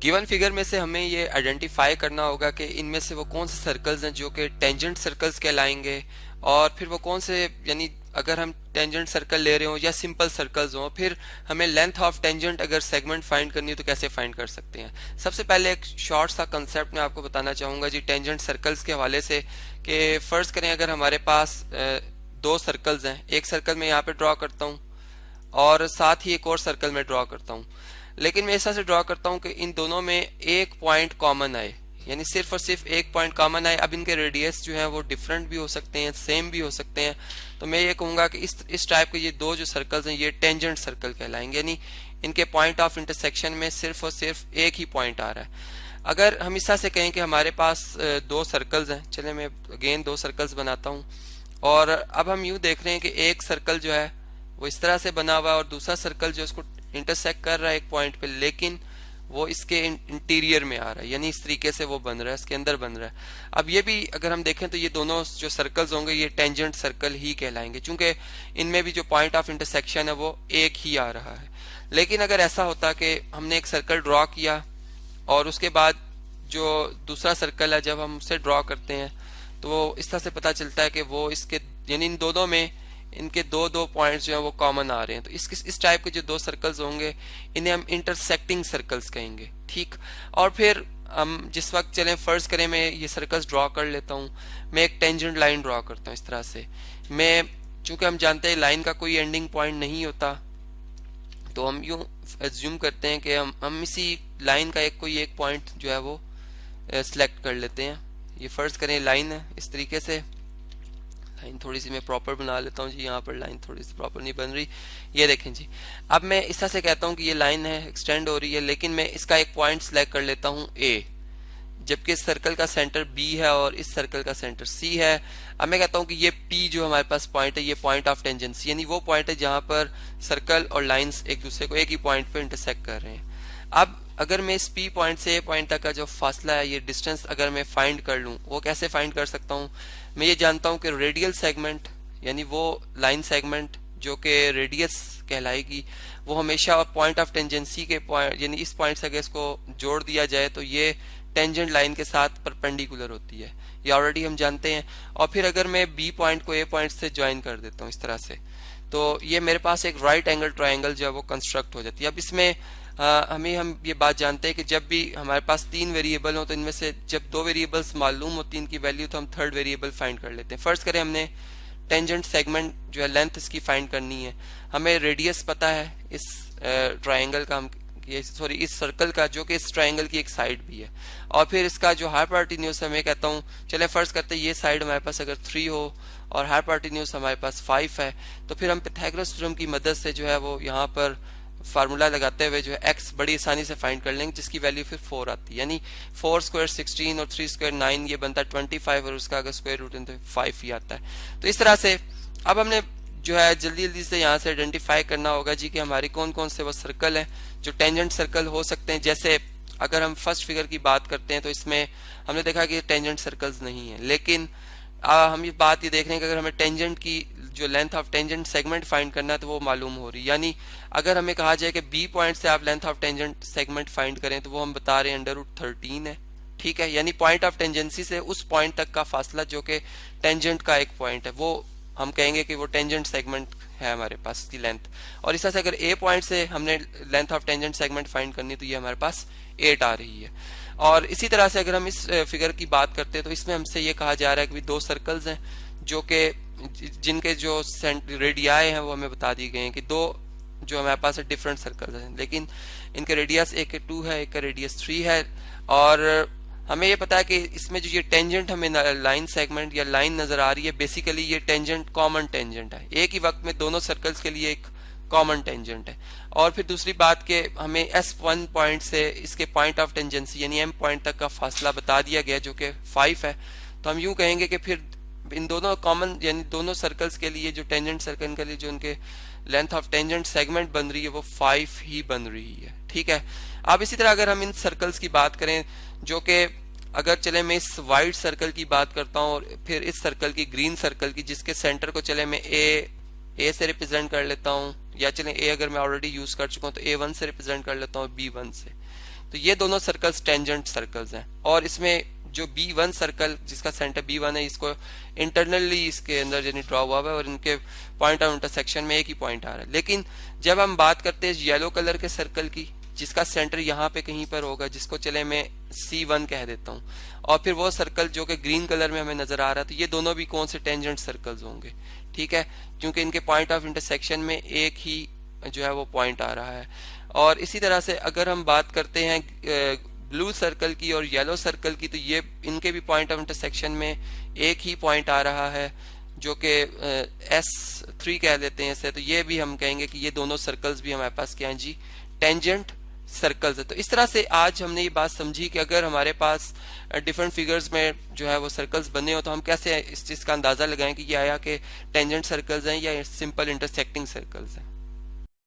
Given figure में से हमें ये आइडेंटिफाई करना होगा कि इनमें से वो कौन से सर्कल्स हैं जो कि टेंजेंट सर्कल्स कहलाएंगे, और फिर वो कौन से, यानी अगर हम टेंजेंट सर्कल ले रहे हो या सिंपल सर्कल्स हो, फिर हमें लेंथ ऑफ टेंजेंट अगर सेगमेंट फाइंड करनी हो तो कैसे फाइंड कर सकते हैं। सबसे पहले एक शॉर्ट सा कंसेप्ट मैं आपको बताना चाहूँगा जी टेंजेंट सर्कल्स के हवाले से, कि फर्ज करें अगर हमारे पास दो सर्कल्स हैं, एक सर्कल मैं यहाँ पे ड्रॉ करता हूँ और साथ ही एक और सर्कल में ड्रॉ करता हूँ, लेकिन मैं ऐसा से ड्रॉ करता हूँ कि इन दोनों में एक पॉइंट कॉमन आए, यानी सिर्फ और सिर्फ एक पॉइंट कॉमन आए। अब इनके रेडियस जो है वो डिफरेंट भी हो सकते हैं, सेम भी हो सकते हैं। तो मैं ये कहूँगा कि इस टाइप के ये दो जो सर्कल्स हैं ये टेंजेंट सर्कल कहलाएंगे, यानी इनके पॉइंट ऑफ इंटरसेक्शन में सिर्फ और सिर्फ एक ही पॉइंट आ रहा है। अगर हम इस तरह से कहें कि हमारे पास दो सर्कल्स हैं, चले मैं अगेन दो सर्कल्स बनाता हूँ, और अब हम यूँ देख रहे हैं कि एक सर्कल जो है वो इस तरह से बना हुआ है और दूसरा सर्कल जो इसको इंटरसेक्ट कर रहा है एक पॉइंट पे, लेकिन वो इसके इंटीरियर में आ रहा है, यानी इस तरीके से वो बन रहा है, इसके अंदर बन रहा है। अब ये भी अगर हम देखें तो ये दोनों जो सर्कल्स होंगे ये टेंजेंट सर्कल ही कहलाएंगे, क्योंकि इनमें भी जो पॉइंट ऑफ इंटरसेक्शन है वो एक ही आ रहा है। लेकिन अगर ऐसा होता कि हमने एक सर्कल ड्रॉ किया और उसके बाद जो दूसरा सर्कल है जब हम उसे ड्रॉ करते हैं तो वो इस तरह से पता चलता है कि वो इसके, यानी इन दोनों में इनके दो दो पॉइंट्स जो हैं वो कॉमन आ रहे हैं। तो इस टाइप के जो दो सर्कल्स होंगे इन्हें हम इंटरसेक्टिंग सर्कल्स कहेंगे, ठीक। और फिर हम जिस वक्त चलें फर्ज करें मैं ये सर्कल्स ड्रॉ कर लेता हूँ, मैं एक टेंजेंट लाइन ड्रॉ करता हूँ इस तरह से। मैं चूंकि हम जानते हैं लाइन का कोई एंडिंग पॉइंट नहीं होता, तो हम यूं एज्यूम करते हैं कि हम इसी लाइन का कोई एक पॉइंट जो है वो सिलेक्ट कर लेते हैं। ये फर्ज करें लाइन है इस तरीके से, लाइन थोड़ी सी मैं प्रॉपर बना लेता हूँ जी, यहाँ पर लाइन थोड़ी सी प्रॉपर नहीं बन रही, ये देखें जी। अब मैं इस तरह से कहता हूँ कि ये लाइन है एक्सटेंड हो रही है, लेकिन मैं इसका एक पॉइंट सिलेक्ट कर लेता हूँ ए, जबकि इस सर्कल का सेंटर बी है और इस सर्कल का सेंटर सी है। अब मैं कहता हूँ कि ये पी जो हमारे पास पॉइंट है ये पॉइंट ऑफ टेंजेंसी, यानी वो पॉइंट है जहाँ पर सर्कल और लाइंस एक दूसरे को एक ही पॉइंट पर इंटरसेक्ट कर रहे हैं। अब अगर मैं इस पी पॉइंट से ए पॉइंट तक का जो फासला है ये डिस्टेंस अगर मैं फाइंड कर लूँ, वो कैसे फाइंड कर सकता हूँ। मैं ये जानता हूँ कि रेडियल सेगमेंट, यानी वो लाइन सेगमेंट जो कि रेडियस कहलाएगी, वो हमेशा पॉइंट ऑफ टेंजेंसी के पॉइंट, यानी इस पॉइंट से अगर इसको जोड़ दिया जाए तो ये टेंजेंट लाइन के साथ परपेंडिकुलर होती है, ये ऑलरेडी हम जानते हैं। और फिर अगर मैं बी पॉइंट को ए पॉइंट से ज्वाइन कर देता हूँ इस तरह से, तो ये मेरे पास एक राइट एंगल ट्राइंगल जो है वो कंस्ट्रक्ट हो जाती है। अब इसमें हम ये बात जानते हैं कि जब भी हमारे पास तीन वेरिएबल हो तो इनमें से जब दो वेरिएबल्स मालूम होती हैं इनकी वैल्यू, तो हम थर्ड वेरिएबल फाइंड कर लेते हैं। फर्ज करें हमने टेंजेंट सेगमेंट जो है लेंथ इसकी फाइंड करनी है, हमें रेडियस पता है इस ट्राइंगल का, हम ये सॉरी इस सर्कल का जो कि इस ट्राइंगल की एक साइड भी है, और फिर इसका जो हाइपोटेन्यूज है मैं कहता हूँ, चले फर्ज करते हैं ये साइड हमारे पास अगर 3 हो और हाइपोटेन्यूज हमारे पास 5 है, तो फिर हम पाइथागोरस थ्योरम की मदद से जो है वो यहाँ पर फार्मूला लगाते हुए जो है x बड़ी आसानी से फाइंड कर लेंगे, जिसकी वैल्यू फिर 4 आती है, यानी 4 स्क्वायर 16 और 3 स्क्वायर 9, ये बनता है 25, और उसका अगर स्क्वायर रूट तो 5 ही आता है। तो इस तरह से अब हमने जो है जल्दी जल्दी से यहाँ से आइडेंटिफाई करना होगा जी कि हमारी कौन कौन से वो सर्कल हैं जो टेंजेंट सर्कल हो सकते हैं। जैसे अगर हम फर्स्ट फिगर की बात करते हैं तो इसमें हमने देखा कि टेंजेंट सर्कल्स नहीं है, लेकिन हम ये बात ये देख रहे हैं कि अगर हमें टेंजेंट की जो length of tangent segment find करना है तो वो मालूम हो रही है, यानी अगर हमें कहा जाए कि बी पॉइंट से आप length of tangent segment find करें तो वो हम बता रहे हैं √13 है, ठीक है। यानी पॉइंट ऑफ टेंजेंसी से उस पॉइंट तक का फासला जो कि टेंजेंट का एक पॉइंट है, वो हम कहेंगे कि वो टेंजेंट सेगमेंट है हमारे पास की लेंथ। और इस तरह से अगर ए पॉइंट से हमने length of tangent segment find करनी तो ये हमारे पास 8 आ रही है। और इसी तरह से अगर हम इस फिगर की बात करते हैं तो इसमें हमसे ये कहा जा रहा है कि दो सर्कल्स हैं जो कि जिनके जो रेडियाई हैं वो हमें बता दी गई हैं कि दो जो हमारे पास डिफरेंट सर्कल्स हैं, लेकिन इनके रेडियस एक 2 है, एक का रेडियस 3 है। और हमें ये पता है कि इसमें जो ये टेंजेंट हमें लाइन सेगमेंट या लाइन नजर आ रही है, बेसिकली ये टेंजेंट कॉमन टेंजेंट है, एक ही वक्त में दोनों सर्कल्स के लिए एक कॉमन टेंजेंट है। और फिर दूसरी बात के हमें S1 पॉइंट से इसके पॉइंट ऑफ टेंजेंसी यानी M पॉइंट तक का फासला बता दिया गया जो कि 5 है। तो हम यूं कहेंगे कि फिर इन दोनों कॉमन यानी दोनों सर्कल्स के लिए जो टेंजेंट सर्कल के लिए जो उनके लेंथ ऑफ टेंजेंट सेगमेंट बन रही है वो 5 ही बन रही है, ठीक है। अब इसी तरह अगर हम इन सर्कल्स की बात करें जो कि अगर चले मैं इस वाइट सर्कल की बात करता हूँ और फिर इस सर्कल की ग्रीन सर्कल की जिसके सेंटर को चले मैं ए से रिप्रेजेंट कर लेता हूँ, या चले ए अगर मैं ऑलरेडी यूज कर चुका हूँ तो A1 से रिप्रेजेंट कर लेता हूँ B1 से। तो ये दोनों सर्कल्स टेंजेंट सर्कल्स हैं। और इसमें जो B1 सर्कल जिसका सेंटर B1 है, इसको इंटरनली इसके अंदर यानी ड्रॉ हुआ हुआ है और इनके पॉइंट ऑफ इंटरसेक्शन में एक ही पॉइंट आ रहा है। लेकिन जब हम बात करते हैं येलो कलर के सर्कल की, जिसका सेंटर यहाँ पे कहीं पर होगा, जिसको चले मैं C1 कह देता हूँ, और फिर वो सर्कल जो कि ग्रीन कलर में हमें नजर आ रहा है, तो ये दोनों भी कौन से टेंजेंट सर्कल्स होंगे, ठीक है, क्योंकि इनके पॉइंट ऑफ इंटरसेक्शन में एक ही जो है वो पॉइंट आ रहा है। और इसी तरह से अगर हम बात करते हैं ब्लू सर्कल की और येलो सर्कल की, तो ये इनके भी पॉइंट ऑफ इंटरसेक्शन में एक ही पॉइंट आ रहा है जो कि S3 कह देते हैं इसे। तो ये भी हम कहेंगे कि ये दोनों सर्कल्स भी हमारे पास क्या हैं जी, टेंजेंट सर्कल्स है। तो इस तरह से आज हमने ये बात समझी कि अगर हमारे पास डिफरेंट फिगर्स में जो है वो सर्कल्स बने हो, तो हम कैसे इस चीज़ का अंदाज़ा लगाएं कि ये आया कि टेंजेंट सर्कल्स हैं या सिंपल इंटरसेक्टिंग सर्कल्स हैं।